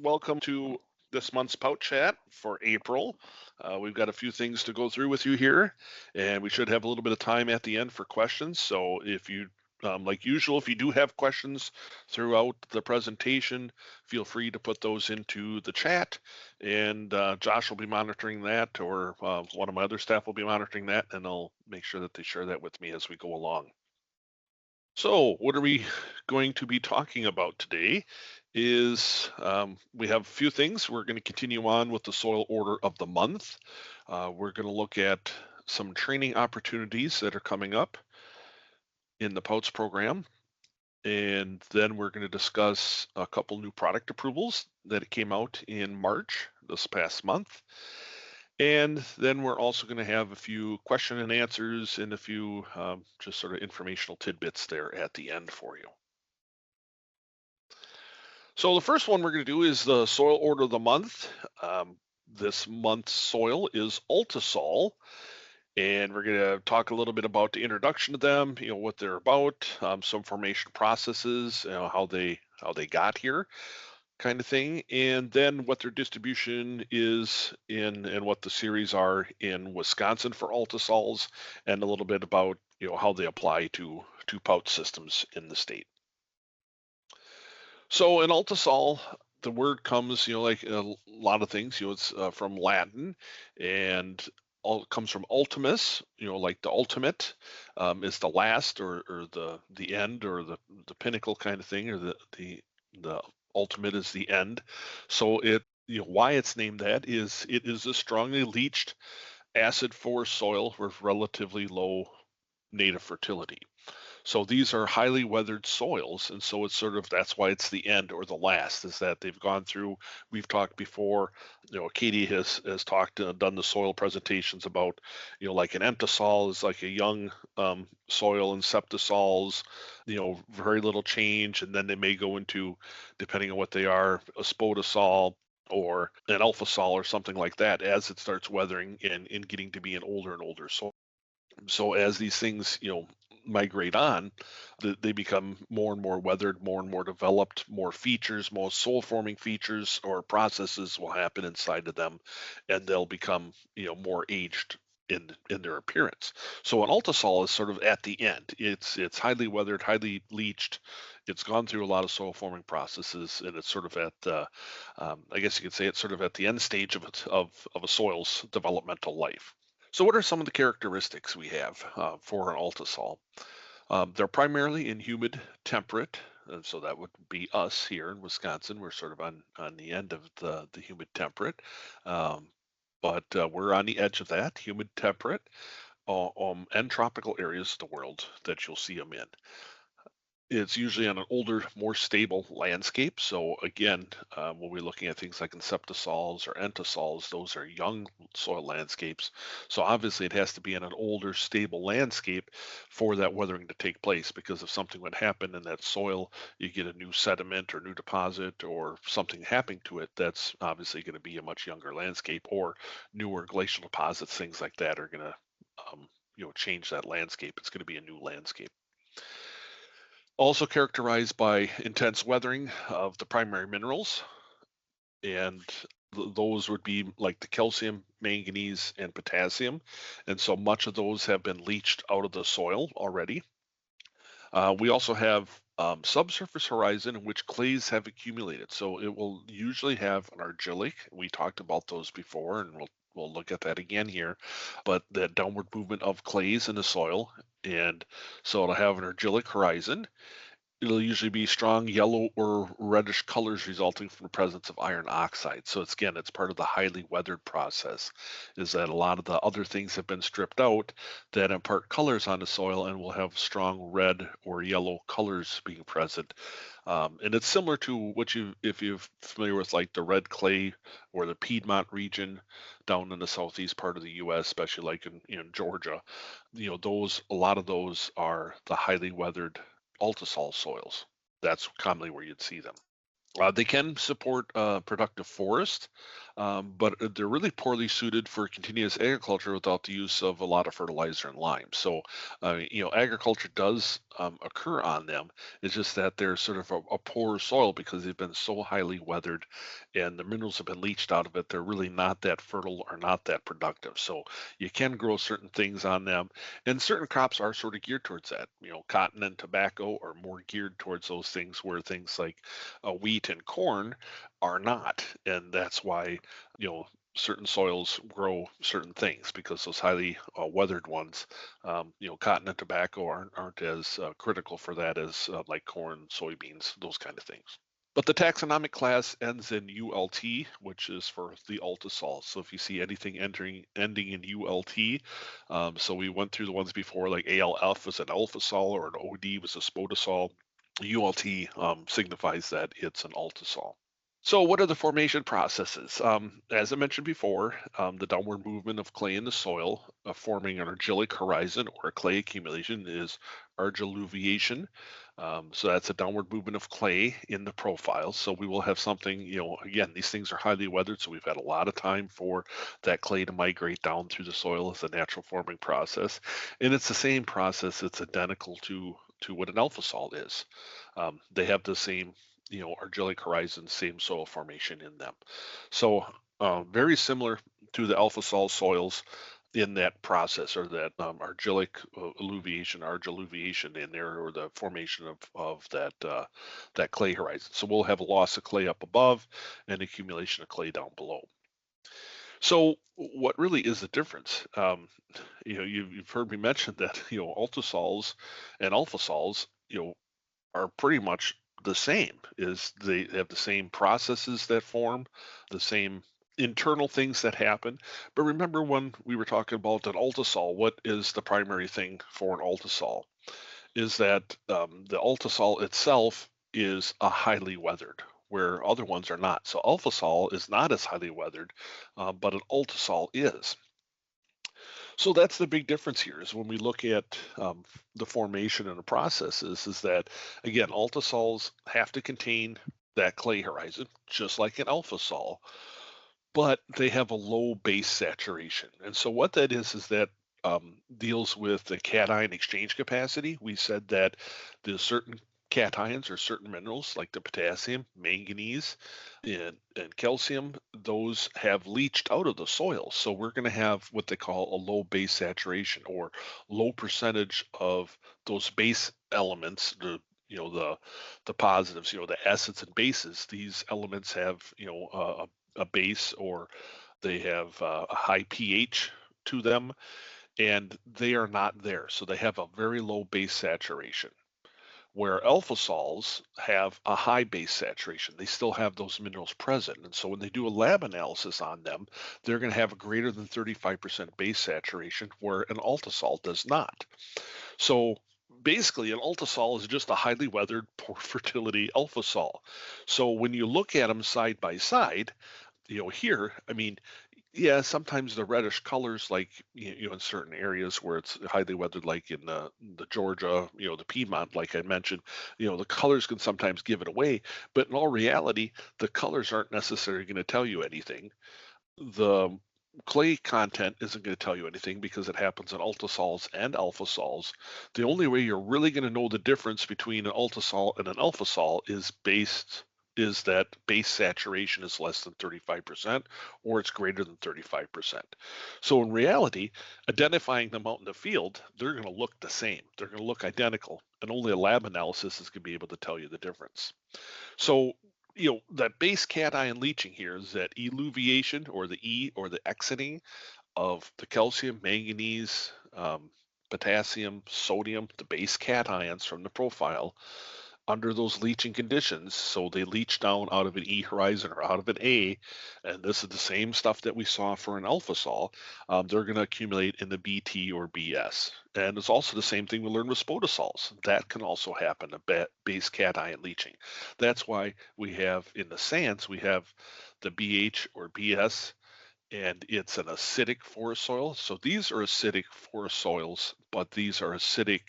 Welcome to this month's Pout Chat for April. We've got a few things to go through with you here, and we should have a little bit of time at the end for questions. So if you, like usual, if you do have questions throughout the presentation, feel free to put those into the chat, and Josh will be monitoring that, or one of my other staff will be monitoring that, and I'll make sure that they share that with me as we go along. So what are we going to be talking about today is we have a few things. We're going to continue on with the soil order of the month. We're going to look at some training opportunities that are coming up in the POWTS program. And then we're going to discuss a couple new product approvals that came out in March this past month. And then we're also going to have a few question and answers and a few just sort of informational tidbits there at the end for you. So the first one we're going to do is the soil order of the month. This month's soil is Ultisol, and we're going to talk a little bit about the introduction to them, what they're about, some formation processes, how they got here, kind of thing, and then what their distribution is in and what the series are in Wisconsin for Ultisols, and a little bit about how they apply to POWTS systems in the state. So in Ultisol, the word comes, like a lot of things, it's from Latin, and comes from ultimus, like the ultimate is the last or the end or the pinnacle kind of thing, or the ultimate is the end. So why it's named that is it is a strongly leached acid forest soil with relatively low native fertility. So these are highly weathered soils, and so it's that's why it's the end or the last, is that they've gone through. We've talked before, Katie has talked, done the soil presentations about, like an entisol is like a young soil, and septisols, very little change, and then they may go into, depending on what they are, a spodosol or an alphasol or something like that as it starts weathering and getting to be an older and older soil. So as these things, migrate on, they become more and more weathered, more and more developed, more features, more soil forming features or processes will happen inside of them, and they'll become, more aged in their appearance. So an ultisol is sort of at the end. It's highly weathered, highly leached. It's gone through a lot of soil forming processes, and it's sort of at the, I guess you could say it's sort of at the end stage of a soil's developmental life. So what are some of the characteristics we have for an ultisol? They're primarily in humid, temperate, and so that would be us here in Wisconsin. We're sort of on the end of the humid temperate, but we're on the edge of that, humid temperate, and tropical areas of the world that you'll see them in. It's usually on an older, more stable landscape. So again, when we're looking at things like inceptisols or entisols, those are young soil landscapes. So obviously it has to be in an older, stable landscape for that weathering to take place, because if something would happen in that soil, you get a new sediment or new deposit or something happening to it, that's obviously going to be a much younger landscape, or newer glacial deposits, things like that are going to change that landscape. It's going to be a new landscape. Also characterized by intense weathering of the primary minerals, and those would be like the calcium, manganese, and potassium. And so much of those have been leached out of the soil already. We also have subsurface horizon in which clays have accumulated. So it will usually have an argillic. We talked about those before, and we'll look at that again here. But that downward movement of clays in the soil, and so it'll have an argillic horizon. It'll usually be strong yellow or reddish colors resulting from the presence of iron oxide. So it's part of the highly weathered process, is that a lot of the other things have been stripped out that impart colors on the soil and will have strong red or yellow colors being present. And it's similar to if you're familiar with like the red clay or the Piedmont region down in the southeast part of the U.S., especially like in Georgia, a lot of those are the highly weathered ultisol soils. That's commonly where you'd see them. They can support productive forest, but they're really poorly suited for continuous agriculture without the use of a lot of fertilizer and lime. So, agriculture does occur on them. It's just that they're sort of a poor soil because they've been so highly weathered and the minerals have been leached out of it. They're really not that fertile or not that productive. So you can grow certain things on them, and certain crops are sort of geared towards that. Cotton and tobacco are more geared towards those things, where things like wheat and corn are not. And that's why, you know, certain soils grow certain things, because those highly weathered ones, cotton and tobacco aren't as critical for that as like corn, soybeans, those kind of things. But the taxonomic class ends in ULT, which is for the altisol. So if you see anything ending in ULT, so we went through the ones before, like ALF was an alphasol or an OD was a spodosol. ULT signifies that it's an altisol. So what are the formation processes? As I mentioned before, the downward movement of clay in the soil, forming an argillic horizon or a clay accumulation, is argiluviation. So that's a downward movement of clay in the profile. So we will have something, again, these things are highly weathered, so we've had a lot of time for that clay to migrate down through the soil as a natural forming process. And it's the same process, it's identical to what an alpha salt is. They have the same, argillic horizon, same soil formation in them. So very similar to the alpha salt soils in that process, or that argillic argiluviation in there, or the formation of that clay horizon. So we'll have a loss of clay up above and accumulation of clay down below. So what really is the difference? You've heard me mention that altisols and alpha sols, are pretty much the same. Is they have the same processes that form, the same internal things that happen. But remember, when we were talking about an altisol, what is the primary thing for an altisol? Is that the altisol itself is a highly weathered, where other ones are not. So alphasol is not as highly weathered, but an altisol is. So that's the big difference here, is when we look at the formation and the processes, is that, again, altisols have to contain that clay horizon, just like an alpha sol, but they have a low base saturation. And so what that is that deals with the cation exchange capacity. We said that there's certain cations or certain minerals like the potassium, manganese, and calcium, those have leached out of the soil. So we're going to have what they call a low base saturation, or low percentage of those base elements, the positives, the acids and bases. These elements have a base, or they have a high pH to them, and they are not there. So they have a very low base saturation, where alpha sols have a high base saturation. They still have those minerals present. And so when they do a lab analysis on them, they're going to have a greater than 35% base saturation, where an altisol does not. So basically, an altisol is just a highly weathered, poor fertility alpha sol. So when you look at them side by side, here, I mean, yeah, sometimes the reddish colors, like in certain areas where it's highly weathered, like in the Georgia, the Piedmont, like I mentioned, the colors can sometimes give it away. But in all reality, the colors aren't necessarily going to tell you anything. The clay content isn't going to tell you anything, because it happens in altisols and alpha sols. The only way you're really going to know the difference between an altisol and an alpha sol is that base saturation is less than 35%, or it's greater than 35%. So in reality, identifying them out in the field, they're going to look the same. They're going to look identical, and only a lab analysis is going to be able to tell you the difference. So, that base cation leaching here is that eluviation, or the E, or the exiting of the calcium, manganese, potassium, sodium, the base cations from the profile under those leaching conditions. So they leach down out of an E horizon or out of an A, and this is the same stuff that we saw for an alpha sol. They're going to accumulate in the BT or BS. And it's also the same thing we learned with spodosols. That can also happen, a base cation leaching. That's why we have in the sands, we have the BH or BS, and it's an acidic forest soil. So these are acidic forest soils, but these are acidic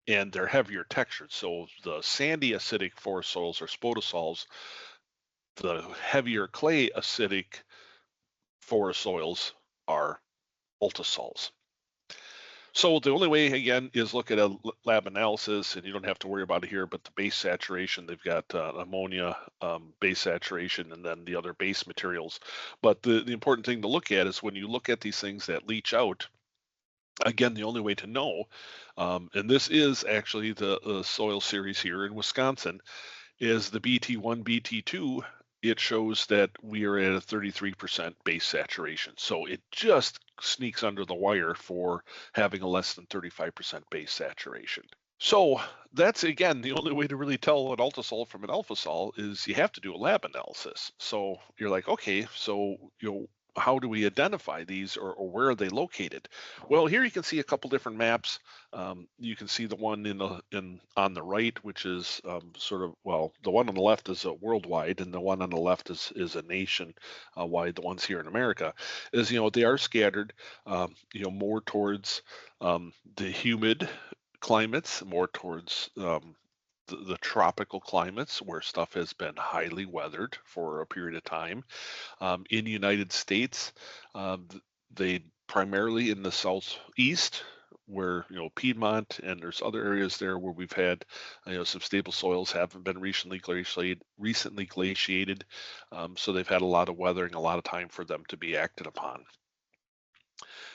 and they're heavier textured. So the sandy acidic forest soils are spodosols. The heavier clay acidic forest soils are altisols. So the only way again is look at a lab analysis, and you don't have to worry about it here. But the base saturation, they've got ammonia base saturation, and then the other base materials. But the important thing to look at is when you look at these things that leach out. Again, the only way to know, and this is actually the soil series here in Wisconsin, is the BT1, BT2. It shows that we are at a 33% base saturation. So it just sneaks under the wire for having a less than 35% base saturation. So that's again the only way to really tell an altisol from an alphasol is you have to do a lab analysis. So you're like, okay, so how do we identify these, or where are they located? Well, here you can see a couple different maps. You can see the one in on the right, which is sort of, well, the one on the left is worldwide, and the one on the left is a nation wide. The ones here in America is, they are scattered, more towards the humid climates, more towards the tropical climates where stuff has been highly weathered for a period of time. In the United States, they primarily in the southeast, where Piedmont, and there's other areas there where we've had some stable soils haven't been recently glaciated, so they've had a lot of weathering, a lot of time for them to be acted upon.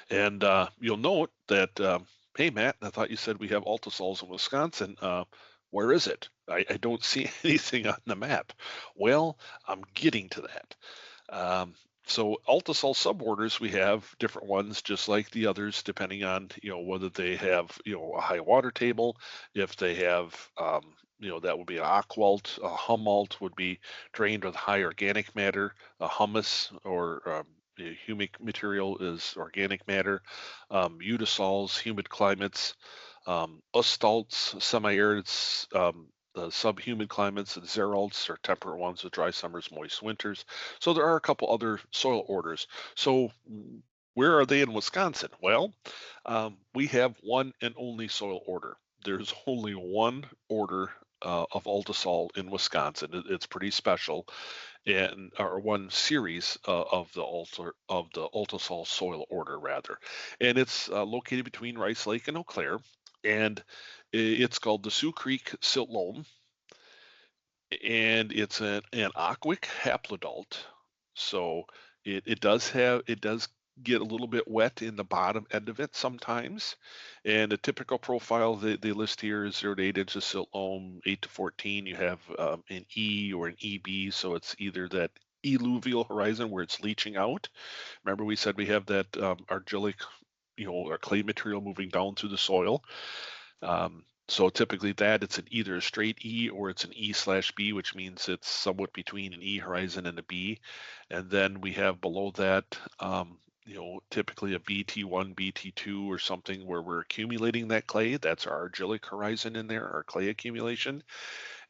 And you'll note that, hey, Matt, I thought you said we have altisols in Wisconsin. Where is it? I don't see anything on the map. Well, I'm getting to that. So altisol suborders, we have different ones, just like the others, depending on whether they have a high water table. If they have that would be an aqualt. A hummalt would be drained with high organic matter. A humus, or the humic material, is organic matter. Utasols, humid climates. Ustalts, semi-arid, the subhumid climates, and xeralts are temperate ones with dry summers, moist winters. So there are a couple other soil orders. So where are they in Wisconsin? Well, we have one and only soil order. There's only one order of altisol in Wisconsin. It's pretty special, and or one series of the altisol soil order rather, and it's located between Rice Lake and Eau Claire, and it's called the Sioux Creek Silt Loam, and it's an aquic haplodult. So it does get a little bit wet in the bottom end of it sometimes. And the typical profile they list here is 0 to 8 inches silt loam, 8 to 14. You have an E or an EB, so it's either that eluvial horizon where it's leaching out. Remember we said we have that argillic, or clay material moving down through the soil. So typically it's either a straight E or it's an E/B, which means it's somewhat between an E horizon and a B. And then we have below that, typically a BT1, BT2 or something where we're accumulating that clay. That's our argillic horizon in there, our clay accumulation.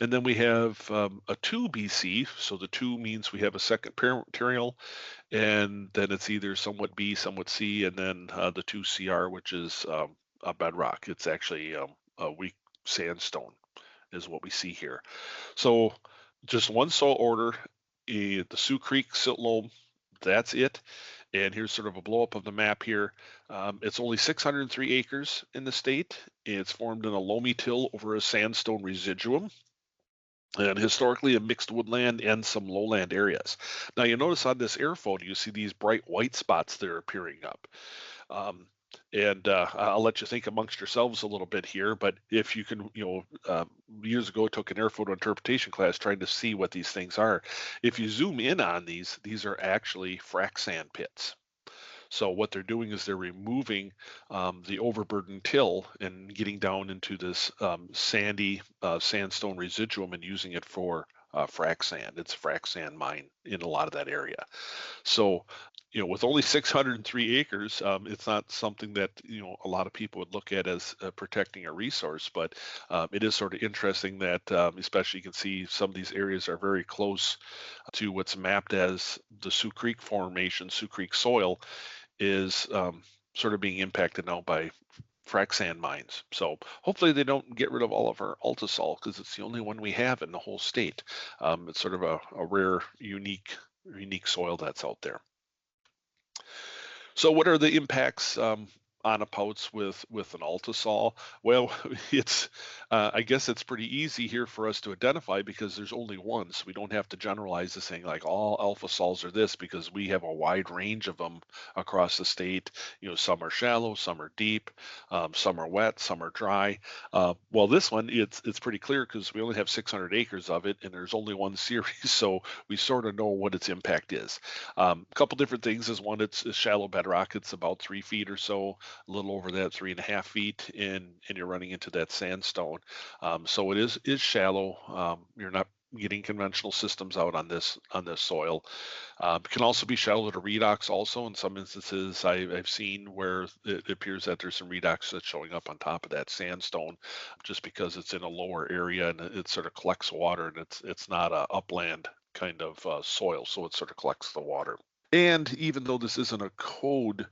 And then we have a 2 BC. So the 2 means we have a second parent material, and then it's either somewhat B, somewhat C, and then the 2 CR, which is a bedrock. It's actually a weak sandstone is what we see here. So just one soil order, the Sioux Creek Silt Loam, that's it. And here's sort of a blow up of the map here. It's only 603 acres in the state. It's formed in a loamy till over a sandstone residuum, and historically a mixed woodland and some lowland areas. Now you notice on this air photo, you see these bright white spots that are appearing up. And I'll let you think amongst yourselves a little bit here, but if you can, years ago I took an air photo interpretation class trying to see what these things are. If you zoom in on these are actually frac sand pits. So what they're doing is they're removing the overburdened till and getting down into this sandy sandstone residuum and using it for frac sand. It's a frac sand mine in a lot of that area. So with only 603 acres, it's not something that a lot of people would look at as protecting a resource, but it is sort of interesting that, especially you can see some of these areas are very close to what's mapped as the Sioux Creek Formation. Sioux Creek soil is sort of being impacted now by frac sand mines. So hopefully they don't get rid of all of our altisol, because it's the only one we have in the whole state. It's sort of a rare, unique soil that's out there. So what are the impacts on a pouts with an Altasol? Well, it's I guess it's pretty easy here for us to identify because there's only one, so we don't have to generalize this saying like all alpha sols are this because we have a wide range of them across the state. Some are shallow, some are deep, some are wet, some are dry. Well, this one it's pretty clear because we only have 600 acres of it, and there's only one series, so we sort of know what its impact is. A couple different things is one, it's a shallow bedrock. It's about 3 feet or so, a little over that, 3.5 feet, and you're running into that sandstone. So it is shallow. You're not getting conventional systems out on this soil. It can also be shallow to redox. Also, in some instances, I've seen where it appears that there's some redox that's showing up on top of that sandstone, just because it's in a lower area and it sort of collects water, and it's not a upland kind of soil, so it sort of collects the water. And even though this isn't a code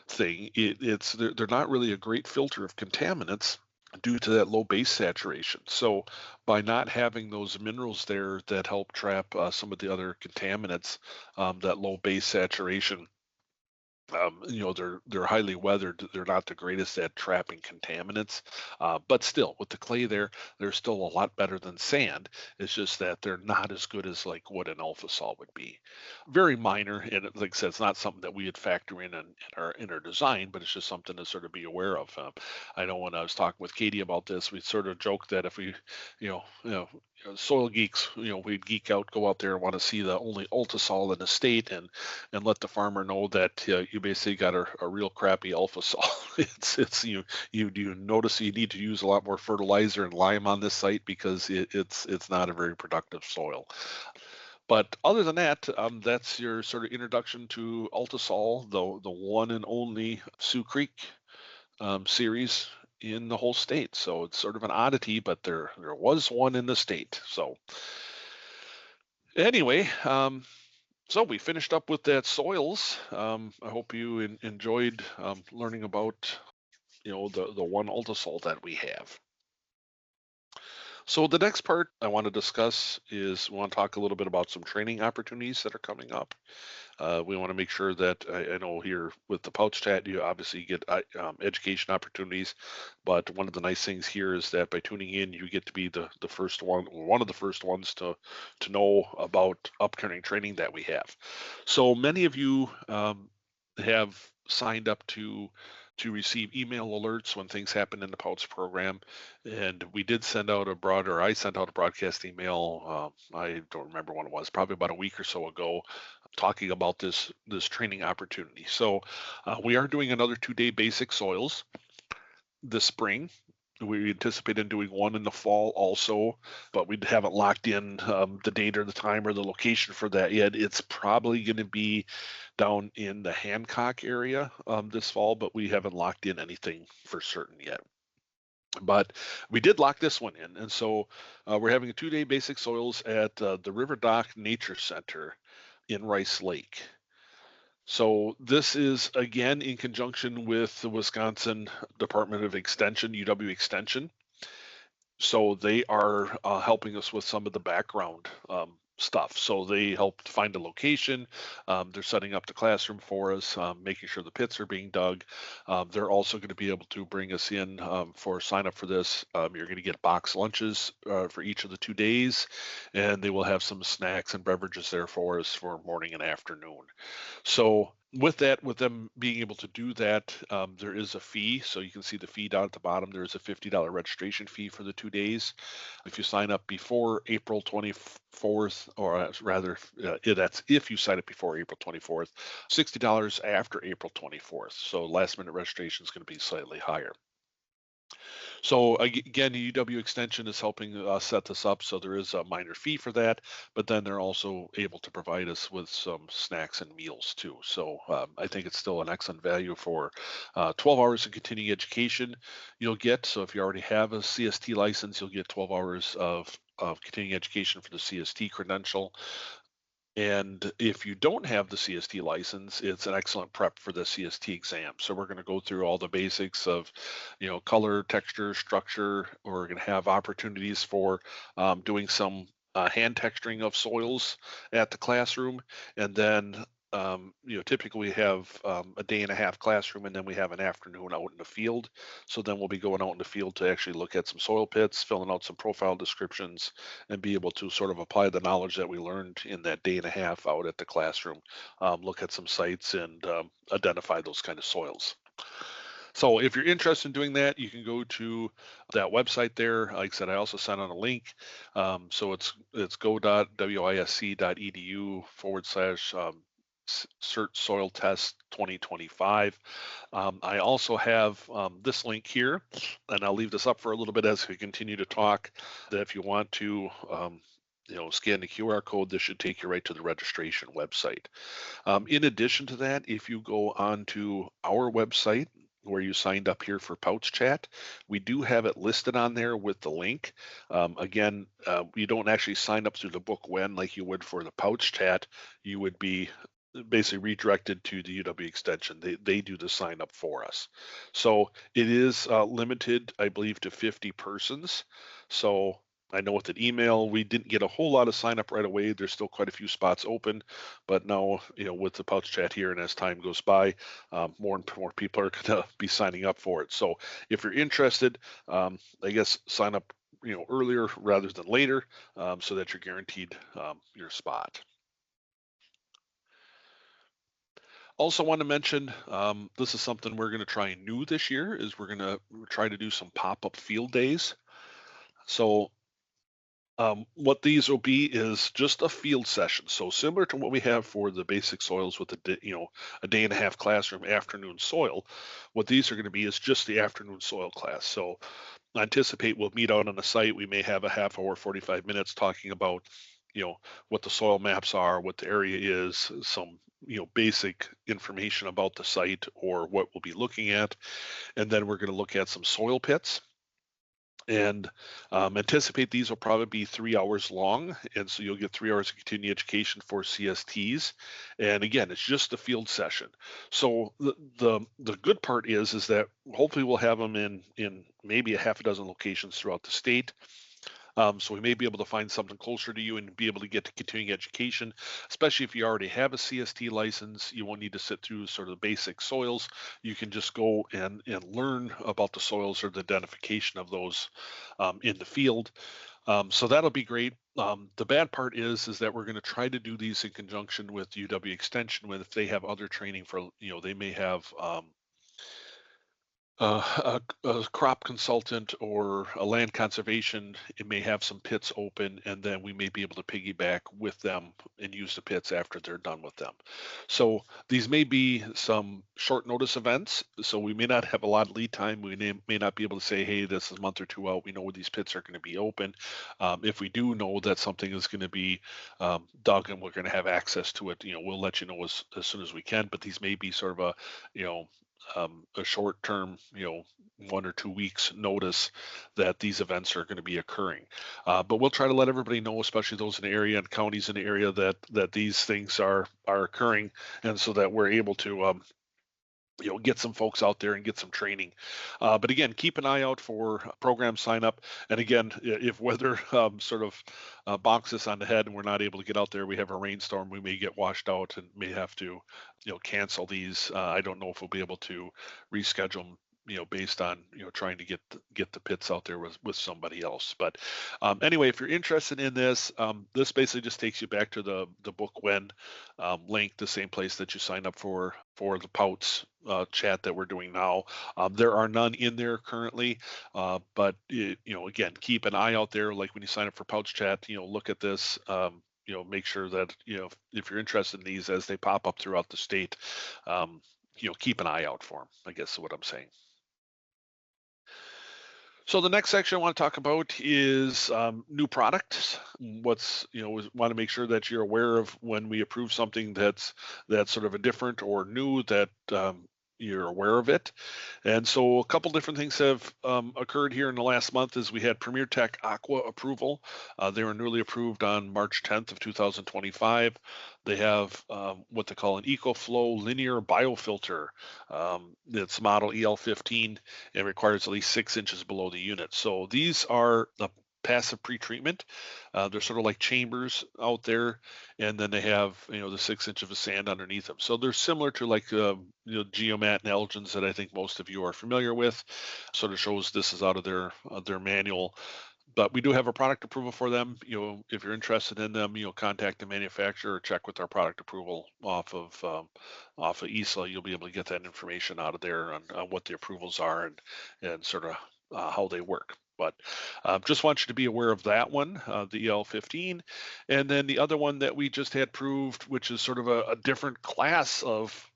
thing, they're not really a great filter of contaminants due to that low base saturation. So by not having those minerals there that help trap some of the other contaminants, that low base saturation, they're highly weathered. They're not the greatest at trapping contaminants, but still, with the clay there, they're still a lot better than sand. It's just that they're not as good as like what an alpha salt would be. Very minor, and like I said, it's not something that we would factor in our design, but it's just something to sort of be aware of. I know when I was talking with Katie about this, we sort of joked that if we, soil geeks, we'd geek out, go out there and want to see the only Ultasol in the state, and let the farmer know that you basically got a real crappy alpha sol. It's you notice you need to use a lot more fertilizer and lime on this site because it's not a very productive soil. But other than that, that's your sort of introduction to Altasol, the one and only Sioux Creek series in the whole state. So it's sort of an oddity, but there was one in the state. So anyway, so we finished up with that soils. I hope you enjoyed learning about the one Altasol that we have. So the next part I want to discuss is we want to talk a little bit about some training opportunities that are coming up. We want to make sure that I know here with the Pouch Chat, you obviously get education opportunities, but one of the nice things here is that by tuning in, you get to be the first one of the first ones to know about upcoming training that we have. So many of you have signed up to receive email alerts when things happen in the POWTS program. And we did send out I sent out a broadcast email, I don't remember when it was, probably about a week or so ago, talking about this training opportunity. So we are doing another 2-day basic soils this spring. We anticipate in doing one in the fall also, but we haven't locked in the date or the time or the location for that yet. It's probably going to be down in the Hancock area this fall, but we haven't locked in anything for certain yet. But we did lock this one in, and so we're having a 2-day basic soils at the River Dock Nature Center in Rice Lake. So this is again in conjunction with the Wisconsin Department of Extension, UW Extension. So they are helping us with some of the background stuff. So they helped find a location. They're setting up the classroom for us, making sure the pits are being dug. They're also going to be able to bring us in for sign up for this. You're going to get box lunches for each of the 2 days, and they will have some snacks and beverages there for us for morning and afternoon. So with that, with them being able to do that, there is a fee. So you can see the fee down at the bottom. There is a $50 registration fee for the 2 days. If you sign up before April 24th, or rather, that's if you sign up before April 24th, $60 after April 24th. So last minute registration is going to be slightly higher. So again, the UW Extension is helping us set this up, so there is a minor fee for that, but then they're also able to provide us with some snacks and meals too. So I think it's still an excellent value for 12 hours of continuing education you'll get. So if you already have a CST license, you'll get 12 hours of continuing education for the CST credential. And if you don't have the CST license, it's an excellent prep for the CST exam. So we're going to go through all the basics of, color, texture, structure. We're going to have opportunities for doing some hand texturing of soils at the classroom. And then typically we have a day and a half classroom, and then we have an afternoon out in the field. So then we'll be going out in the field to actually look at some soil pits, filling out some profile descriptions, and be able to sort of apply the knowledge that we learned in that day and a half out at the classroom, look at some sites and identify those kind of soils. So if you're interested in doing that, you can go to that website there. Like I said, I also sent on a link. So it's go.wisc.edu /cert soil test 2025. I also have this link here, and I'll leave this up for a little bit as we continue to talk. That if you want to scan the QR code, this should take you right to the registration website. In addition to that, if you go on to our website where you signed up here for POWTS chat, we do have it listed on there with the link. Again, you don't actually sign up through the book when like you would for the POWTS chat. You would be basically redirected to the UW extension. They do the sign up for us. So it is limited, I believe, to 50 persons. So I know with an email, we didn't get a whole lot of sign up right away. There's still quite a few spots open, but now, with the POWTS chat here and as time goes by, more and more people are going to be signing up for it. So if you're interested, I guess sign up, earlier rather than later, so that you're guaranteed your spot. Also want to mention, this is something we're going to try new this year, is we're going to try to do some pop-up field days. So what these will be is just a field session. So similar to what we have for the basic soils with a day and a half classroom afternoon soil, what these are going to be is just the afternoon soil class. So I anticipate we'll meet out on the site. We may have a half hour, 45 minutes talking about, what the soil maps are, what the area is, some, basic information about the site or what we'll be looking at. And then we're going to look at some soil pits and anticipate these will probably be 3 hours long. And so you'll get 3 hours of continuing education for CSTs. And again, it's just a field session. So the good part is that hopefully we'll have them in maybe a half a dozen locations throughout the state. So we may be able to find something closer to you and be able to get to continuing education, especially if you already have a CST license. You won't need to sit through sort of the basic soils. You can just go and learn about the soils or the identification of those in the field. So that'll be great. The bad part is that we're going to try to do these in conjunction with UW Extension, with if they have other training for, they may have a crop consultant or a land conservation. It may have some pits open, and then we may be able to piggyback with them and use the pits after they're done with them. So these may be some short notice events. So we may not have a lot of lead time. We may not be able to say, hey, this is a month or two out. We know where these pits are going to be open. If we do know that something is going to be dug and we're going to have access to it, we'll let you know as soon as we can. But these may be sort of a short term, 1 or 2 weeks notice that these events are going to be occurring. But we'll try to let everybody know, especially those in the area and counties in the area, that these things are occurring, and so that we're able to get some folks out there and get some training. But again, keep an eye out for program sign up. And again, if weather sort of bonks us on the head and we're not able to get out there, we have a rainstorm, we may get washed out and may have to, cancel these. I don't know if we'll be able to reschedule them, based on, trying to get the pits out there with somebody else. But anyway, if you're interested in this, this basically just takes you back to the book when link, the same place that you signed up for the POWTS chat that we're doing now. There are none in there currently, but again, keep an eye out there. Like when you sign up for POWTS chat, look at this. Make sure that if you're interested in these as they pop up throughout the state, keep an eye out for them, I guess is what I'm saying. So the next section I want to talk about is new products. Want to make sure that you're aware of when we approve something that's sort of a different or new, that you're aware of it. And so a couple different things have occurred here in the last month. As we had Premier Tech Aqua approval. They were newly approved on March 10th of 2025. They have what they call an EcoFlow linear biofilter. It's model EL15 and requires at least 6 inches below the unit. So these are the passive pretreatment. They're sort of like chambers out there, and then they have the 6 inches of sand underneath them. So they're similar to like Geomat and Elgin's that I think most of you are familiar with. Sort of shows this is out of their manual. But we do have a product approval for them. If you're interested in them, contact the manufacturer or check with our product approval off of ESA. You'll be able to get that information out of there on what the approvals are and sort of how they work. But just want you to be aware of that one, the EL15. And then the other one that we just had proved, which is sort of a different class of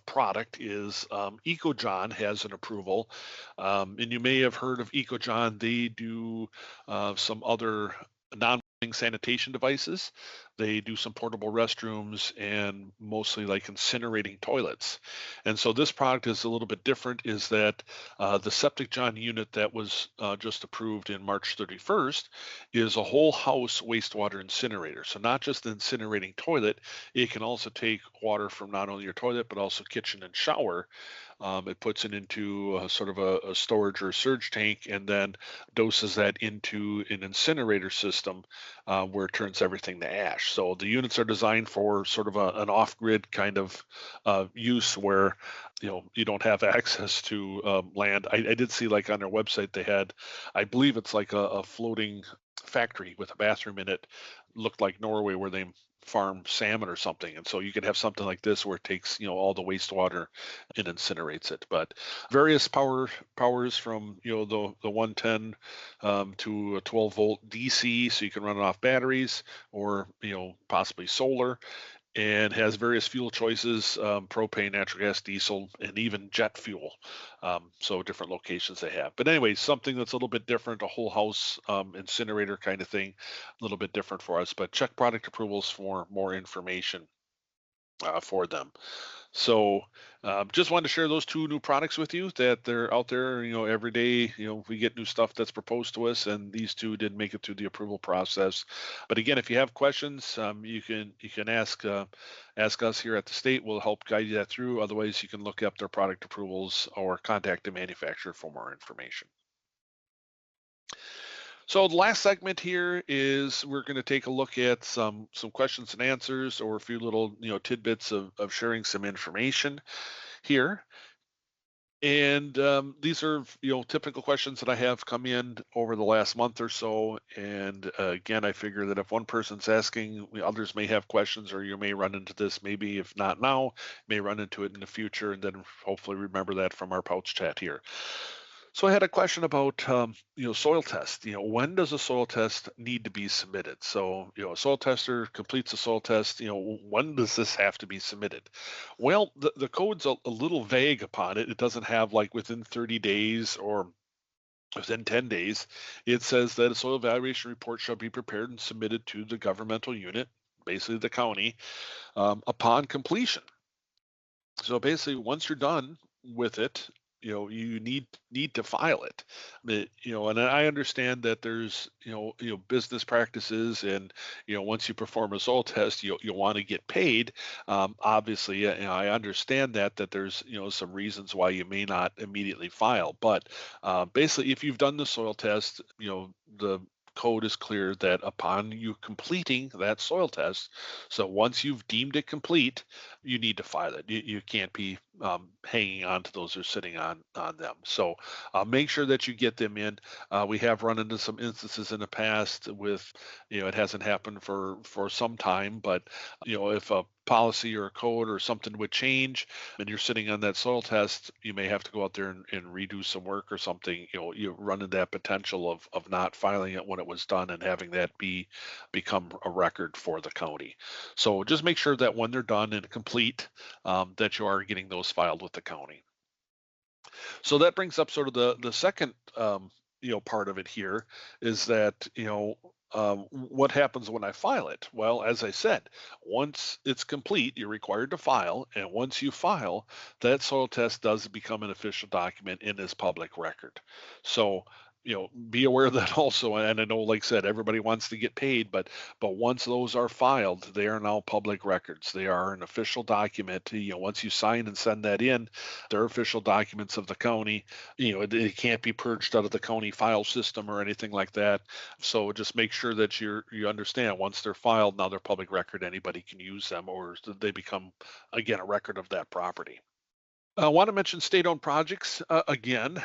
product, is EcoJohn has an approval. And you may have heard of EcoJohn. They do some other non sanitation devices. They do some portable restrooms and mostly like incinerating toilets. And so this product is a little bit different, is that the septic john unit that was just approved in March 31st is a whole house wastewater incinerator. So not just the incinerating toilet, it can also take water from not only your toilet, but also kitchen and shower. It puts it into sort of a storage or a surge tank and then doses that into an incinerator system where it turns everything to ash. So the units are designed for sort of an off-grid kind of use where you don't have access to land. I did see like on their website they had, I believe it's like a floating factory with a bathroom in it. Looked like Norway where they farm salmon or something. And so you could have something like this where it takes all the wastewater and incinerates it. But various powers from the 110 to a 12 volt DC, so you can run it off batteries or possibly solar, and has various fuel choices: propane, natural gas, diesel, and even jet fuel. So different locations they have. But anyway, something that's a little bit different, a whole house incinerator kind of thing, a little bit different for us. But check product approvals for more information for them. So just wanted to share those two new products with you, that they're out there, every day, we get new stuff that's proposed to us, and these two did make it through the approval process. But again, if you have questions, you can ask us here at the state. We'll help guide you that through. Otherwise, you can look up their product approvals or contact the manufacturer for more information. So the last segment here is we're going to take a look at some questions and answers, or a few little tidbits of sharing some information here. And these are typical questions that I have come in over the last month or so. And again, I figure that if one person's asking, others may have questions, or you may run into this, maybe if not now, may run into it in the future, and then hopefully remember that from our POWTS chat here. So I had a question about soil test. When does a soil test need to be submitted? So a soil tester completes a soil test. When does this have to be submitted? Well, the code's a little vague upon it. It doesn't have like within 30 days or within 10 days. It says that a soil evaluation report shall be prepared and submitted to the governmental unit, basically the county, upon completion. So basically, once you're done with it, you need to file it. And I understand that there's business practices, and once you perform a soil test, you want to get paid. Obviously, I understand that there's some reasons why you may not immediately file, but basically, if you've done the soil test, the code is clear that upon you completing that soil test, so once you've deemed it complete, you need to file it. You can't be hanging on to those or sitting on them. So make sure that you get them in. We have run into some instances in the past with, it hasn't happened for some time, but if a policy or a code or something would change and you're sitting on that soil test, you may have to go out there and redo some work or something. You run into that potential of not filing it when it was done and having that become a record for the county. So just make sure that when they're done and complete, that you are getting those filed with the county. So that brings up sort of the second part of it here, is that what happens when I file it? Well, as I said, once it's complete, you're required to file, and once you file, that soil test does become an official document in this public record. So be aware of that also. And I know, like I said, everybody wants to get paid, but once those are filed, they are now public records. They are an official document. Once you sign and send that in, they're official documents of the county. It can't be purged out of the county file system or anything like that. So just make sure that you understand, once they're filed, now they're public record. Anybody can use them, or they become, again, a record of that property. I want to mention state-owned projects again.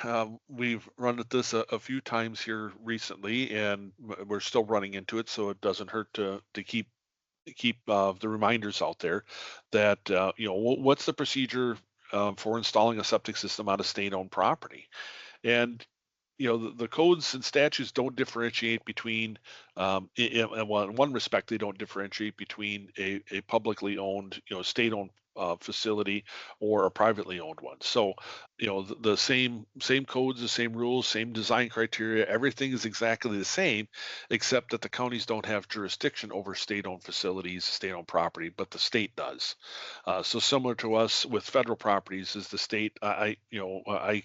We've run at this a few times here recently, and we're still running into it, so it doesn't hurt to keep the reminders out there that what's the procedure for installing a septic system on a state-owned property. And the codes and statutes don't differentiate between well, in one respect, they don't differentiate between a publicly owned, state-owned facility or a privately owned one. So the same codes, the same rules, same design criteria, everything is exactly the same, except that the counties don't have jurisdiction over state-owned facilities, state-owned property, but the state does. So similar to us with federal properties, is the state, I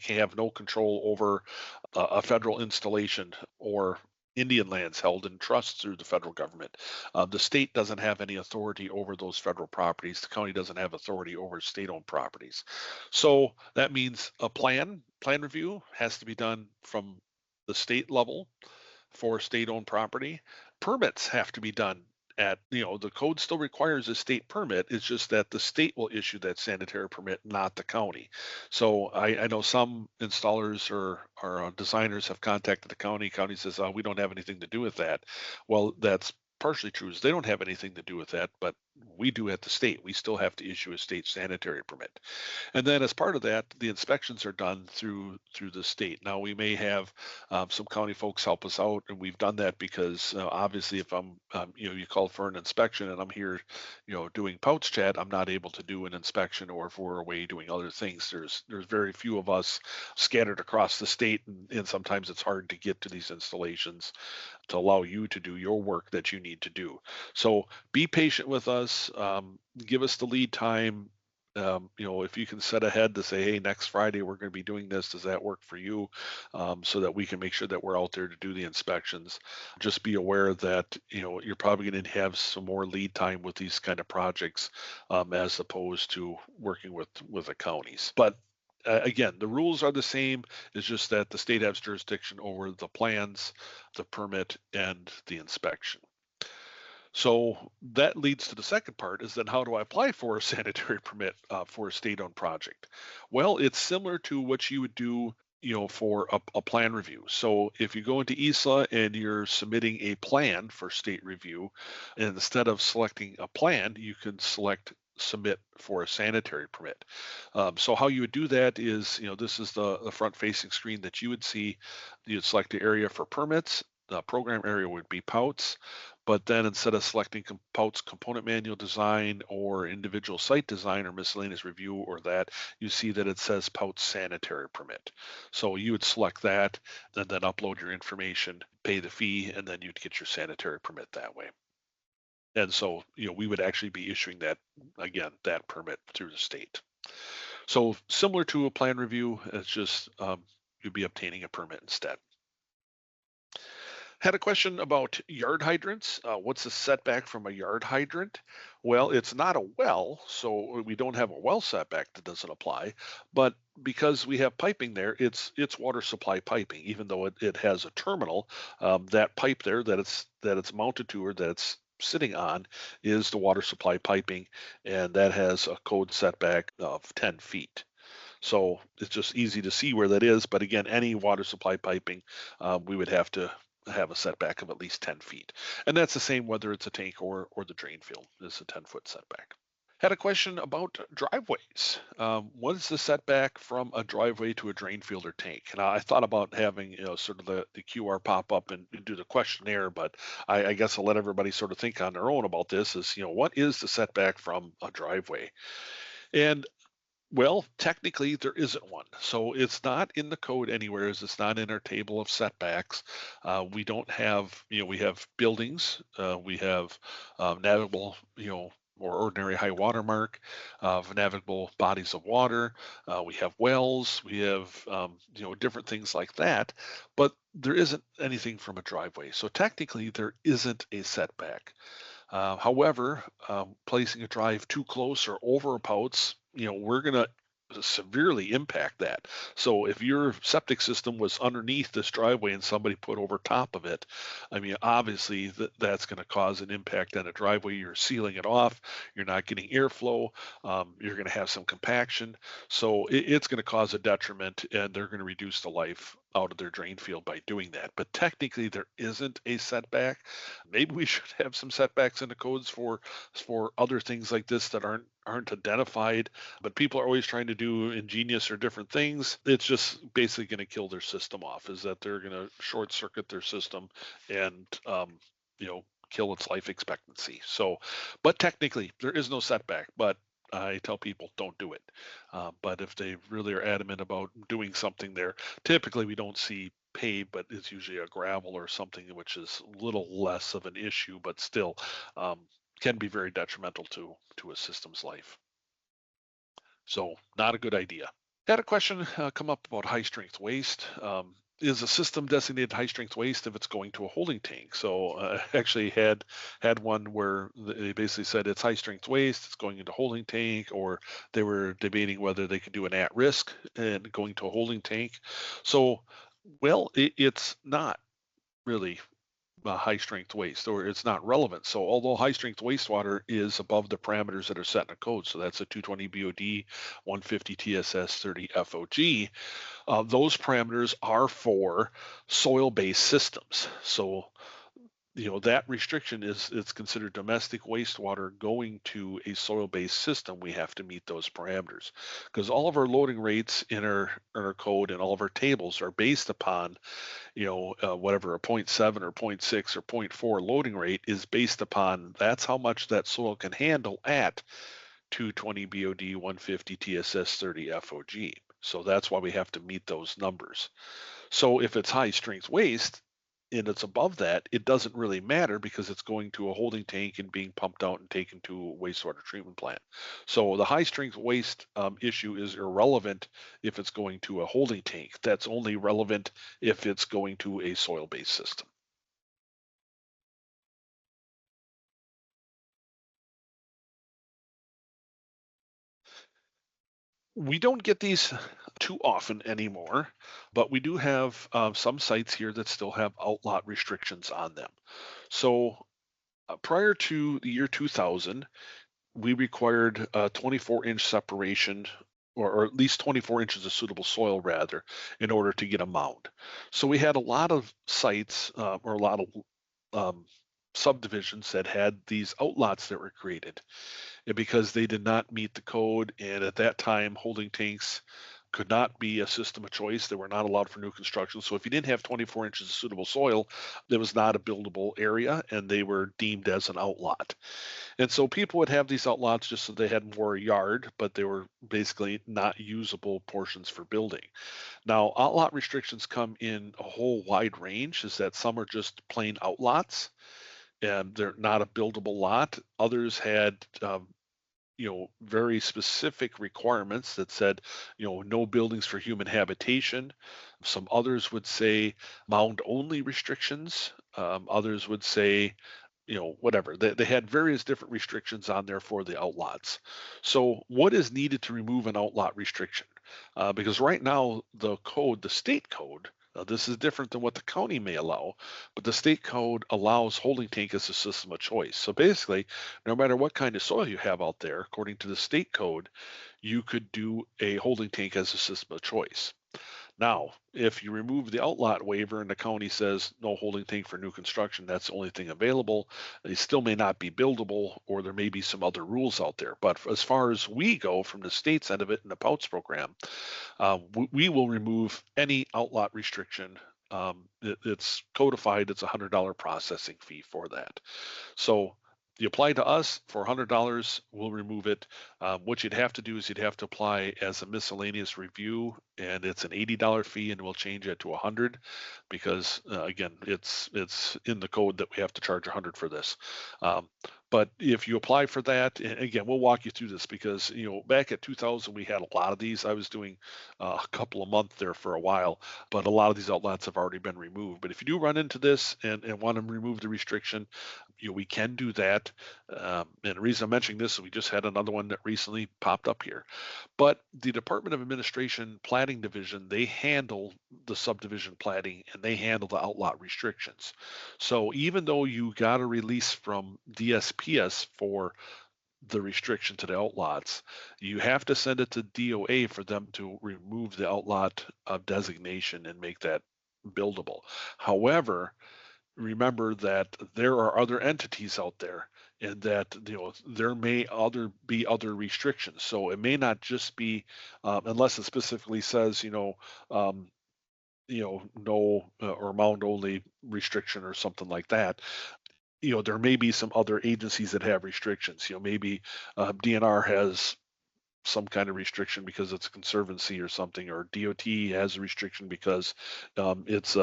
have no control over a federal installation or Indian lands held in trust through the federal government. The state doesn't have any authority over those federal properties. The county doesn't have authority over state-owned properties. So that means a plan review has to be done from the state level for state-owned property. Permits have to be done at, the code still requires a state permit. It's just that the state will issue that sanitary permit, not the county. So I know some installers or designers have contacted the county. County says, oh, we don't have anything to do with that. Well, that's partially true. Is they don't have anything to do with that, but we do at the state. We still have to issue a state sanitary permit. And then as part of that, the inspections are done through the state. Now we may have some county folks help us out, and we've done that because obviously, if I'm you call for an inspection and I'm here, doing POWTS chat, I'm not able to do an inspection, or if we're away doing other things. There's very few of us scattered across the state, and sometimes it's hard to get to these installations to allow you to do your work that you need to do. So be patient with us. Give us the lead time. If you can set ahead to say, hey, next Friday we're going to be doing this, does that work for you? So that we can make sure that we're out there to do the inspections. Just be aware that you're probably going to have some more lead time with these kind of projects, as opposed to working with the counties. But again, the rules are the same. It's just that the state has jurisdiction over the plans, the permit, and the inspection. So that leads to the second part, is then how do I apply for a sanitary permit for a state-owned project? Well, it's similar to what you would do, for a plan review. So if you go into ESA and you're submitting a plan for state review, and instead of selecting a plan, you can select submit for a sanitary permit. So how you would do that is, this is the front-facing screen that you would see. You'd select the area for permits. The program area would be POWTS, but then instead of selecting POWTS component manual design or individual site design or miscellaneous review or that, you see that it says POWTS sanitary permit. So you would select that and then upload your information, pay the fee, and then you'd get your sanitary permit that way. And so, we would actually be issuing that, again, that permit through the state. So similar to a plan review, it's just you'd be obtaining a permit instead. Had a question about yard hydrants. What's the setback from a yard hydrant? Well, it's not a well, so we don't have a well setback that doesn't apply. But because we have piping there, it's water supply piping. Even though it has a terminal, that pipe there that it's mounted to, or that it's sitting on, is the water supply piping, and that has a code setback of 10 feet. So it's just easy to see where that is. But again, any water supply piping, we would have to have a setback of at least 10 feet. And that's the same whether it's a tank or the drain field. It's a 10-foot setback. Had a question about driveways. What is the setback from a driveway to a drain field or tank? And I thought about having, sort of the QR pop up and do the questionnaire, but I guess I'll let everybody sort of think on their own about this. Is, what is the setback from a driveway? And well, technically there isn't one. So it's not in the code anywhere. It's not in our table of setbacks. We don't have, we have buildings, we have navigable, or ordinary high water mark of navigable bodies of water. We have wells, we have different things like that, but there isn't anything from a driveway. So technically, there isn't a setback. However, placing a drive too close or over a POWTS, we're going to severely impact that. So if your septic system was underneath this driveway and somebody put over top of it, I mean, obviously that's going to cause an impact on a driveway. You're sealing it off. You're not getting airflow. You're going to have some compaction. So it's going to cause a detriment, and they're going to reduce the life out of their drain field by doing that. But technically, there isn't a setback. Maybe we should have some setbacks in the codes for other things like this that aren't identified, but people are always trying to do ingenious or different things. It's just basically going to kill their system off, is that they're going to short circuit their system and kill its life expectancy. So, but technically there is no setback, but I tell people don't do it. But if they really are adamant about doing something there, typically we don't see paved, but it's usually a gravel or something which is a little less of an issue, but still um, can be very detrimental to a system's life. So not a good idea. Had a question come up about high strength waste. Is a system designated high strength waste if it's going to a holding tank? So actually had one where they basically said it's high strength waste, it's going into holding tank, or they were debating whether they could do an at risk and going to a holding tank. So, well, it's not really high strength waste, or it's not relevant. So although high strength wastewater is above the parameters that are set in a code, so that's a 220 BOD, 150 TSS, 30 FOG, those parameters are for soil-based systems. So that restriction is it's considered domestic wastewater going to a soil-based system. We have to meet those parameters because all of our loading rates in our code and all of our tables are based upon whatever a point 0.7 or point 0.6 or point 0.4 loading rate is based upon. That's how much that soil can handle at 220 BOD, 150 TSS, 30 FOG. So that's why we have to meet those numbers. So if it's high strength waste and it's above that, it doesn't really matter because it's going to a holding tank and being pumped out and taken to a wastewater treatment plant. So the high strength waste issue is irrelevant if it's going to a holding tank. That's only relevant if it's going to a soil based system. We don't get these too often anymore, but we do have some sites here that still have outlot restrictions on them. So prior to the year 2000, we required a 24-inch separation, or at least 24 inches of suitable soil, rather, in order to get a mound. So we had a lot of sites or a lot of um, subdivisions that had these outlots that were created because they did not meet the code. And at that time, holding tanks could not be a system of choice. They were not allowed for new construction. So if you didn't have 24 inches of suitable soil, it was not a buildable area and they were deemed as an outlot. And so people would have these outlots just so they had more yard, but they were basically not usable portions for building. Now, outlot restrictions come in a whole wide range, is that some are just plain outlots and they're not a buildable lot. Others had very specific requirements that said, no buildings for human habitation. Some others would say mound only restrictions. Others would say, whatever. They had various different restrictions on there for the outlots. So, what is needed to remove an outlot restriction? Because right now, the state code, this is different than what the county may allow, but the state code allows holding tank as a system of choice. So basically, no matter what kind of soil you have out there, according to the state code, you could do a holding tank as a system of choice. Now, if you remove the outlot waiver and the county says no holding tank for new construction, that's the only thing available, they still may not be buildable, or there may be some other rules out there. But as far as we go from the state's end of it in the POWTS program, we will remove any outlot restriction. It's codified, it's a $100 processing fee for that. So you apply to us for $100, we'll remove it. What you'd have to do is you'd have to apply as a miscellaneous review, and it's an $80 fee, and we'll change it to 100 because again, it's in the code that we have to charge 100 for this. But if you apply for that, and again, we'll walk you through this because, back at 2000, we had a lot of these. I was doing a couple a month there for a while, but a lot of these outlets have already been removed. But if you do run into this and want to remove the restriction, we can do that. And the reason I'm mentioning this is we just had another one that recently popped up here. But the Department of Administration Planning Division, they handle the subdivision planning and they handle the outlot restrictions. So even though you got a release from DSPS for the restriction to the outlots, you have to send it to DOA for them to remove the outlot designation and make that buildable. However, remember that there are other entities out there and that there may be other restrictions, so it may not just be unless it specifically says um, no or mound only restriction or something like that. There may be some other agencies that have restrictions. Maybe DNR has some kind of restriction because it's a conservancy or something, or DOT has a restriction because it's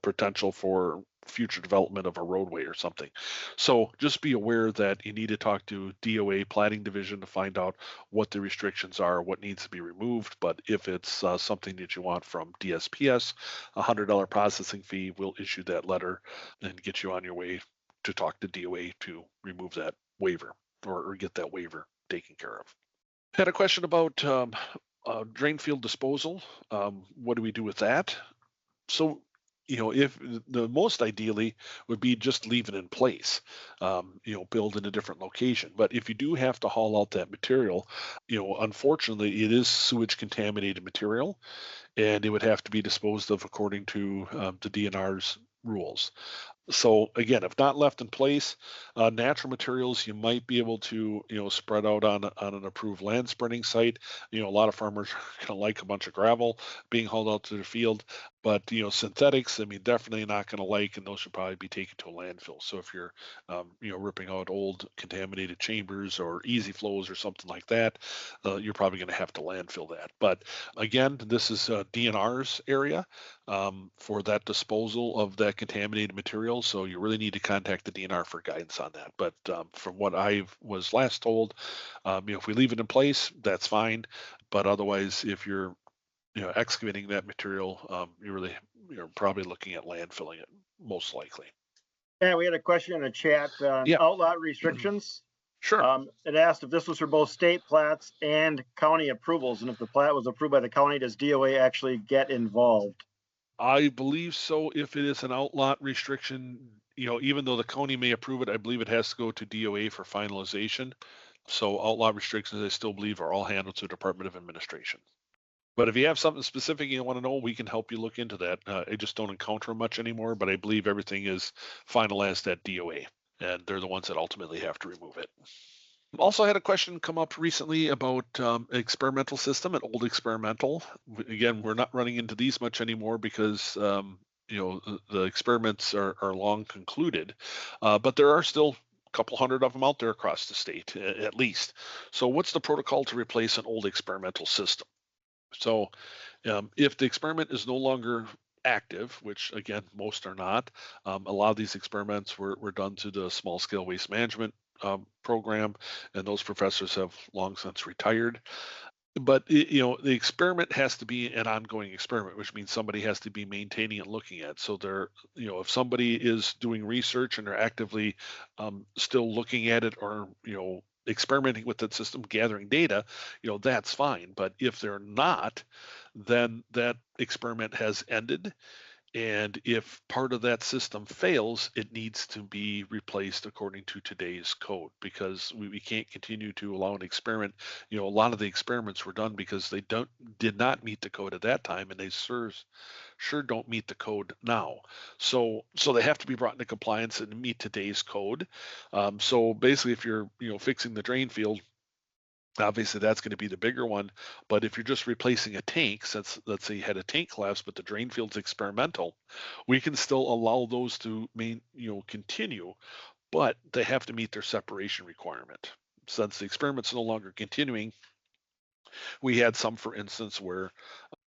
potential for future development of a roadway or something. So just be aware that you need to talk to DOA Planning Division to find out what the restrictions are, what needs to be removed. But if it's something that you want from DSPS, a $100 processing fee will issue that letter and get you on your way to talk to DOA to remove that waiver or get that waiver taken care of. Had a question about drain field disposal. What do we do with that? So, if the most ideally would be just leave it in place, build in a different location. But if you do have to haul out that material, unfortunately, it is sewage contaminated material and it would have to be disposed of according to the DNR's rules. So again, if not left in place, natural materials you might be able to spread out on an approved land spreading site. A lot of farmers are gonna like a bunch of gravel being hauled out to the field, but synthetics, I mean, definitely not gonna like, and those should probably be taken to a landfill. So if you're ripping out old contaminated chambers or easy flows or something like that, you're probably gonna have to landfill that. But again, this is DNR's area for that disposal of that contaminated material. So you really need to contact the DNR for guidance on that. But from what I was last told, if we leave it in place, that's fine. But otherwise, if you're excavating that material, you're probably looking at landfilling it most likely. Yeah, we had a question in the chat on Yeah. outlot restrictions. Sure. It asked if this was for both state plats and county approvals, and if the plat was approved by the county, does DOA actually get involved? I believe so. If it is an outlot restriction, even though the county may approve it, I believe it has to go to DOA for finalization. So outlot restrictions, I still believe, are all handled to the Department of Administration. But if you have something specific you want to know, we can help you look into that. I just don't encounter much anymore, but I believe everything is finalized at DOA, and they're the ones that ultimately have to remove it. Also had a question come up recently about experimental system, an old experimental. Again, we're not running into these much anymore because the experiments are long concluded, but there are still a couple hundred of them out there across the state, at least. So what's the protocol to replace an old experimental system? So if the experiment is no longer active, which again, most are not, a lot of these experiments were done through the small scale waste management program, and those professors have long since retired. But the experiment has to be an ongoing experiment, which means somebody has to be maintaining and looking at. So they're, if somebody is doing research and they're actively still looking at it or experimenting with that system, gathering data, that's fine. But if they're not, then that experiment has ended, and if part of that system fails, it needs to be replaced according to today's code, because we can't continue to allow an experiment. A lot of the experiments were done because they did not meet the code at that time, and they sure don't meet the code now. So they have to be brought into compliance and meet today's code. So basically, if you're fixing the drain field, obviously that's going to be the bigger one. But if you're just replacing a tank, since let's say you had a tank collapse but the drain field's experimental, we can still allow those to continue, but they have to meet their separation requirement. Since the experiment's no longer continuing, we had some, for instance, where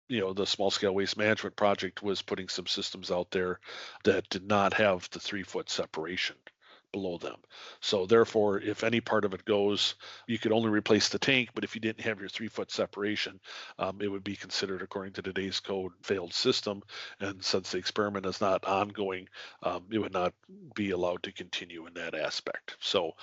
the small scale waste management project was putting some systems out there that did not have the 3-foot separation below them. So therefore, if any part of it goes, you could only replace the tank, but if you didn't have your 3 foot separation, it would be considered, according to today's code, failed system. And since the experiment is not ongoing, it would not be allowed to continue in that aspect. So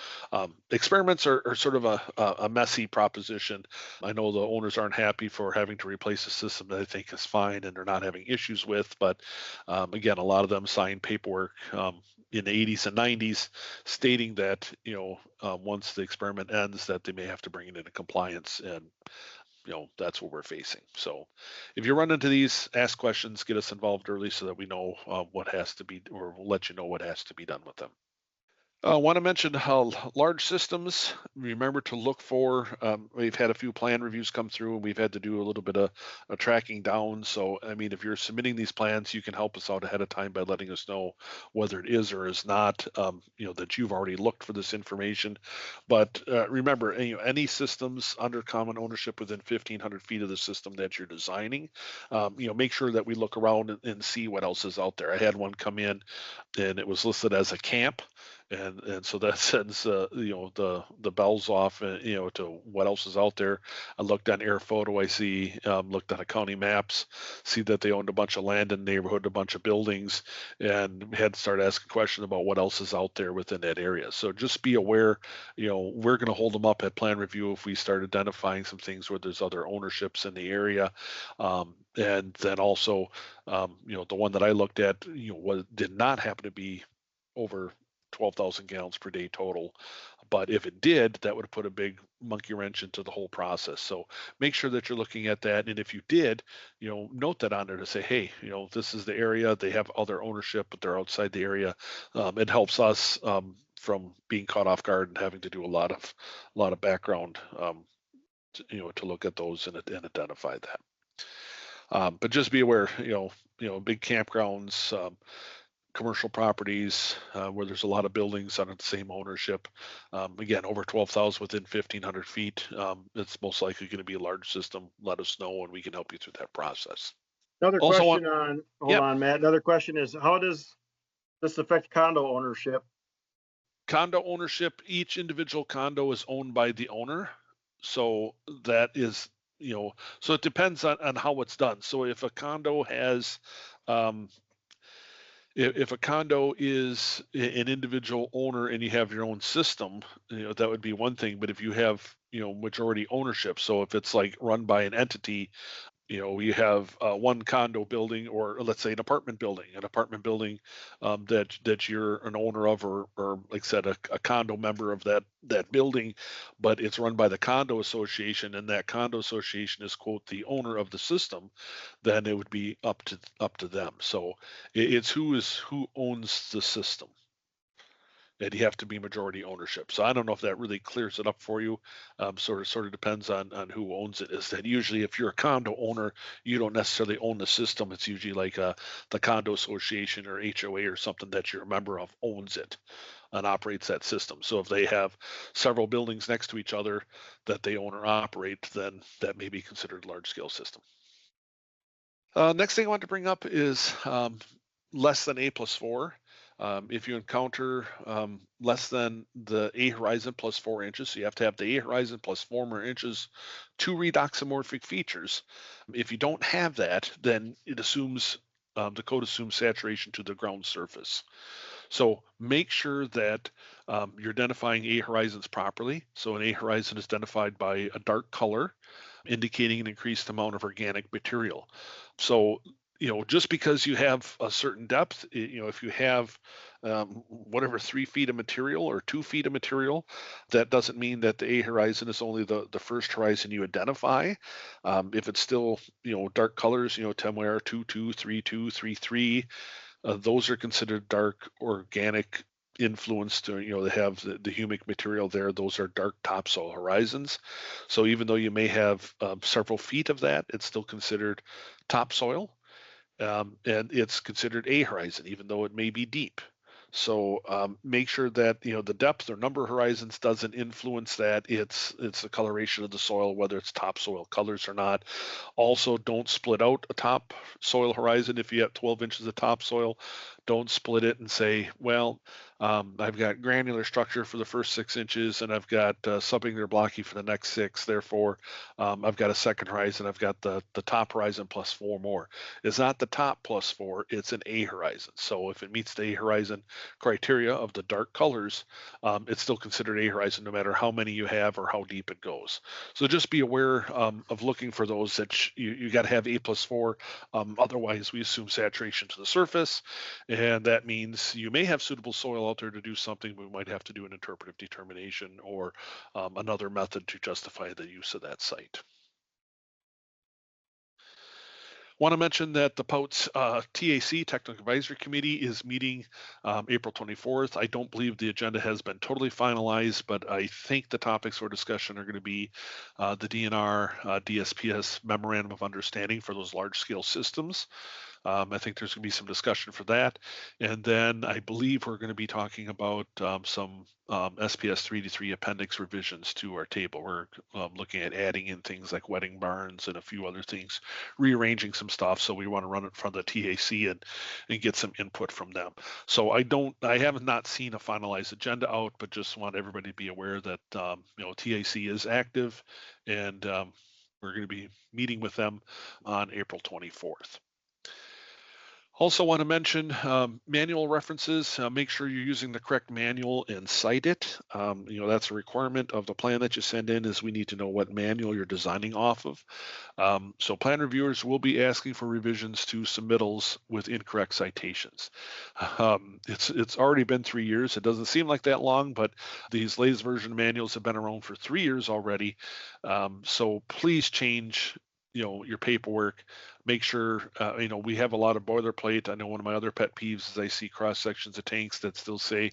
experiments are sort of a messy proposition. I know the owners aren't happy for having to replace a system that they think is fine and they're not having issues with, but again, a lot of them sign paperwork in the 80s and 90s stating that, once the experiment ends, that they may have to bring it into compliance, and that's what we're facing. So if you run into these, ask questions, get us involved early so that we know what has to be, or we'll let you know what has to be done with them. I want to mention how large systems, remember to look for, we've had a few plan reviews come through and we've had to do a little bit of tracking down. So, I mean, if you're submitting these plans, you can help us out ahead of time by letting us know whether it is or is not, that you've already looked for this information. But remember, any systems under common ownership within 1,500 feet of the system that you're designing, make sure that we look around and see what else is out there. I had one come in and it was listed as a camp, and so that sends the bells off, to what else is out there. I looked on Air Photo, I see, looked on a county maps, see that they owned a bunch of land in the neighborhood, a bunch of buildings, and had to start asking questions about what else is out there within that area. So just be aware, we're going to hold them up at plan review if we start identifying some things where there's other ownerships in the area. And then also, the one that I looked at, did not happen to be over 12,000 gallons per day total. But if it did, that would have put a big monkey wrench into the whole process. So make sure that you're looking at that. And if you did, note that on there to say, hey, this is the area. They have other ownership, but they're outside the area. It helps us from being caught off guard and having to do a lot of background, to look at those and identify that. But just be aware, big campgrounds, commercial properties where there's a lot of buildings under the same ownership. Again, over 12,000 within 1,500 feet, it's most likely going to be a large system. Let us know and we can help you through that process. Another Also, question on, hold yep, on, Matt. Another question is, how does this affect condo ownership? condo ownership, each individual condo is owned by the owner. So that is, so it depends on how it's done. So if a condo has, if a condo is an individual owner and you have your own system, that would be one thing. But if you have, majority ownership, so if it's like run by an entity, you have one condo building, or let's say an apartment building that you're an owner of, or like I said, a condo member of that building, but it's run by the condo association, and that condo association is, quote, the owner of the system, then it would be up to them. So it's who owns the system. And you have to be majority ownership. So I don't know if that really clears it up for you. Sort of depends on who owns it. Is that usually if you're a condo owner, you don't necessarily own the system. It's usually like the condo association or HOA or something that you're a member of owns it and operates that system. So if they have several buildings next to each other that they own or operate, then that may be considered a large scale system. Next thing I want to bring up is less than A+4. If you encounter less than the A horizon plus 4 inches, so you have to have the A horizon plus 4 more inches, 2 redoxymorphic features. If you don't have that, then it assumes, the code assumes saturation to the ground surface. So make sure that you're identifying A horizons properly. So an A horizon is identified by a dark color, indicating an increased amount of organic material. So, just because you have a certain depth, if you have whatever 3 feet of material or 2 feet of material, that doesn't mean that the A horizon is only the first horizon you identify. If it's still, dark colors, 10 where 2 2 3 2 3 3, those are considered dark organic influence to, they have the humic material there. Those are dark topsoil horizons. So even though you may have several feet of that, it's still considered topsoil, and it's considered a horizon, even though it may be deep. So make sure that the depth or number of horizons doesn't influence that. It's the coloration of the soil, whether it's topsoil colors or not. Also, don't split out a topsoil horizon if you have 12 inches of topsoil. Don't split it and say, well, I've got granular structure for the first 6 inches, and I've got subnuclear blocky for the next six. Therefore, I've got a second horizon. I've got the top horizon plus four more. It's not the top plus four. It's an A horizon. So if it meets the A horizon criteria of the dark colors, it's still considered A horizon no matter how many you have or how deep it goes. So just be aware of looking for those that you got to have A plus four. Otherwise, we assume saturation to the surface, and that means you may have suitable soil out there to do something. We might have to do an interpretive determination or another method to justify the use of that site. Want to mention that the POWTS TAC, Technical Advisory Committee, is meeting April 24th. I don't believe the agenda has been totally finalized, but I think the topics for discussion are going to be the DNR, DSPS Memorandum of Understanding for those large scale systems. I think there's going to be some discussion for that. And then I believe we're going to be talking about some SPS 3D3 appendix revisions to our table. We're looking at adding in things like wedding barns and a few other things, rearranging some stuff. So we want to run it from the TAC and get some input from them. So I have not seen a finalized agenda out, but just want everybody to be aware that, TAC is active, and we're going to be meeting with them on April 24th. Also want to mention manual references. Make sure you're using the correct manual and cite it. That's a requirement of the plan that you send in, is we need to know what manual you're designing off of. So plan reviewers will be asking for revisions to submittals with incorrect citations. It's already been 3 years. It doesn't seem like that long, but these latest version manuals have been around for 3 years already. So please change your paperwork. Make sure we have a lot of boilerplate. I know one of my other pet peeves is I see cross sections of tanks that still say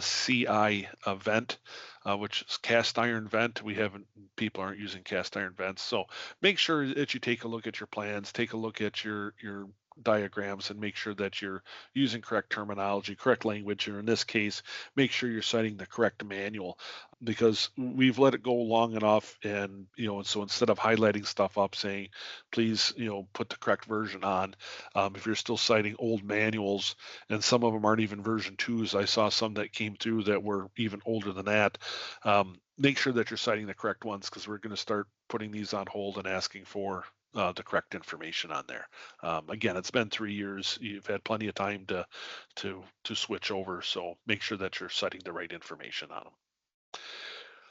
CI vent, which is cast iron vent. People aren't using cast iron vents. So make sure that you take a look at your plans, take a look at your diagrams, and make sure that you're using correct terminology, correct language, or in this case, make sure you're citing the correct manual, because we've let it go long enough. And so instead of highlighting stuff up saying, please, put the correct version on, if you're still citing old manuals, and some of them aren't even version 2s, I saw some that came through that were even older than that. Make sure that you're citing the correct ones, because we're going to start putting these on hold and asking for the correct information on there. Again, it's been 3 years. You've had plenty of time to switch over, so make sure that you're citing the right information on them.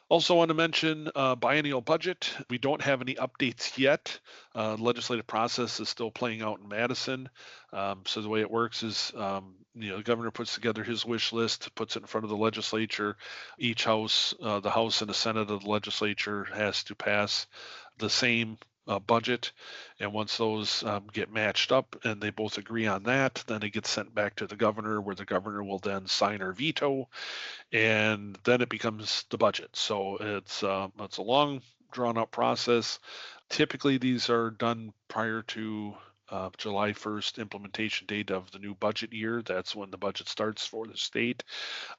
Also want to mention biennial budget. We don't have any updates yet. Legislative process is still playing out in Madison. So the way it works is, the governor puts together his wish list, puts it in front of the legislature. Each house, the House and the Senate of the legislature, has to pass the same budget. And once those get matched up and they both agree on that, then it gets sent back to the governor, where the governor will then sign or veto, and then it becomes the budget. So it's a long, drawn out process. Typically, these are done prior to July 1st implementation date of the new budget year. That's when the budget starts for the state,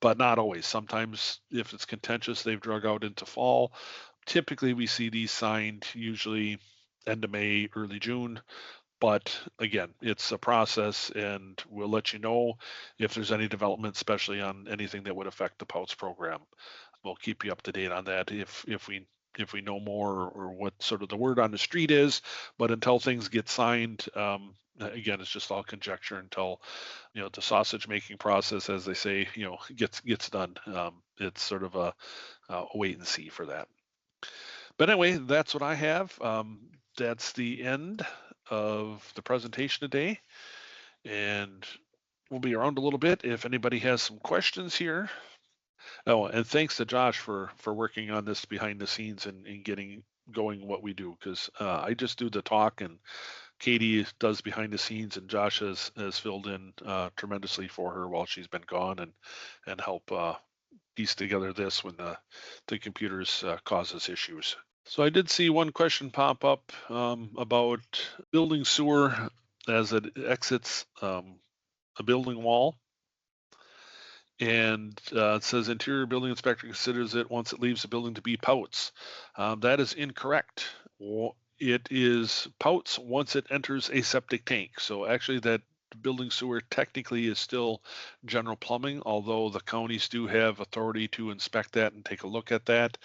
but not always. Sometimes, if it's contentious, they've drug out into fall. Typically, we see these signed usually end of May, early June. But again, it's a process, and we'll let you know if there's any development, especially on anything that would affect the POWTS program. We'll keep you up to date on that if we know more, or what sort of the word on the street is. But until things get signed, again, it's just all conjecture until the sausage making process, as they say, gets done. It's sort of a wait and see for that. But anyway, that's what I have. That's the end of the presentation today, and we'll be around a little bit if anybody has some questions here. Oh, and thanks to Josh for working on this behind the scenes and getting going what we do, because I just do the talk, and Katie does behind the scenes, and Josh has filled in tremendously for her while she's been gone, and help piece together this when the computers cause us issues. So I did see one question pop up about building sewer as it exits a building wall. And it says interior building inspector considers it once it leaves the building to be POWTS. That is incorrect. It is POWTS once it enters a septic tank. So actually that the building sewer technically is still general plumbing, although the counties do have authority to inspect that and take a look at that,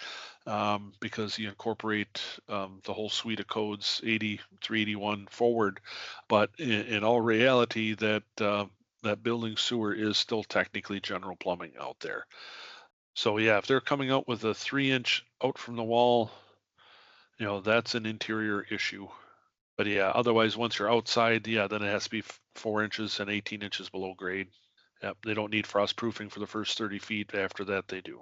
because you incorporate the whole suite of codes 8381 forward. But in all reality, that building sewer is still technically general plumbing out there. So yeah, if they're coming out with a 3-inch out from the wall, that's an interior issue. But yeah, otherwise, once you're outside, yeah, then it has to be 4 inches and 18 inches below grade. Yep, they don't need frost proofing for the first 30 feet. After that, they do.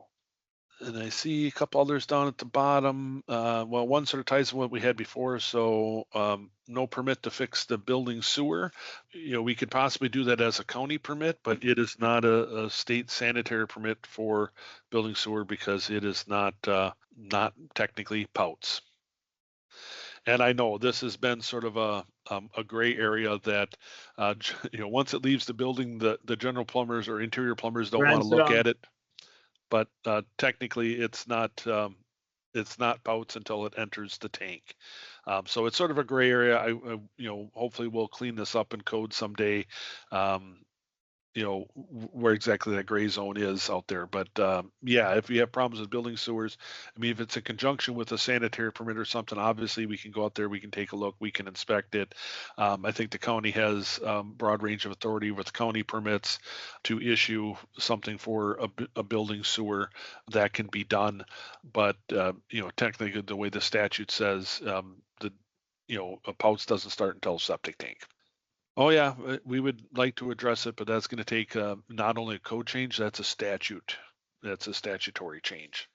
And I see a couple others down at the bottom. Well, one sort of ties to what we had before. So, no permit to fix the building sewer. We could possibly do that as a county permit, but it is not a state sanitary permit for building sewer because it is not technically POWTS. And I know this has been sort of a gray area that, once it leaves the building, the general plumbers or interior plumbers don't want Brian, to sit look down. at it. But technically, it's not POWTS until it enters the tank. So it's sort of a gray area. Hopefully we'll clean this up in code someday. Um, where exactly that gray zone is out there. But yeah, if you have problems with building sewers, I mean, if it's in conjunction with a sanitary permit or something, obviously we can go out there, we can take a look, we can inspect it. I think the county has broad range of authority with county permits to issue something for a building sewer that can be done. But technically, the way the statute says, a POUTS doesn't start until septic tank. Oh yeah, we would like to address it, but that's going to take not only a code change, that's a statute. That's a statutory change.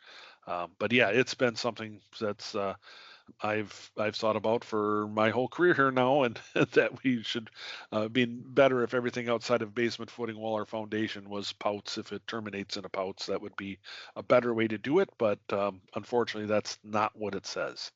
But yeah, it's been something that's I've thought about for my whole career here now, and that we should be better if everything outside of basement footing, wall, or foundation was POUTS. If it terminates in a POUTS, that would be a better way to do it. But unfortunately, that's not what it says.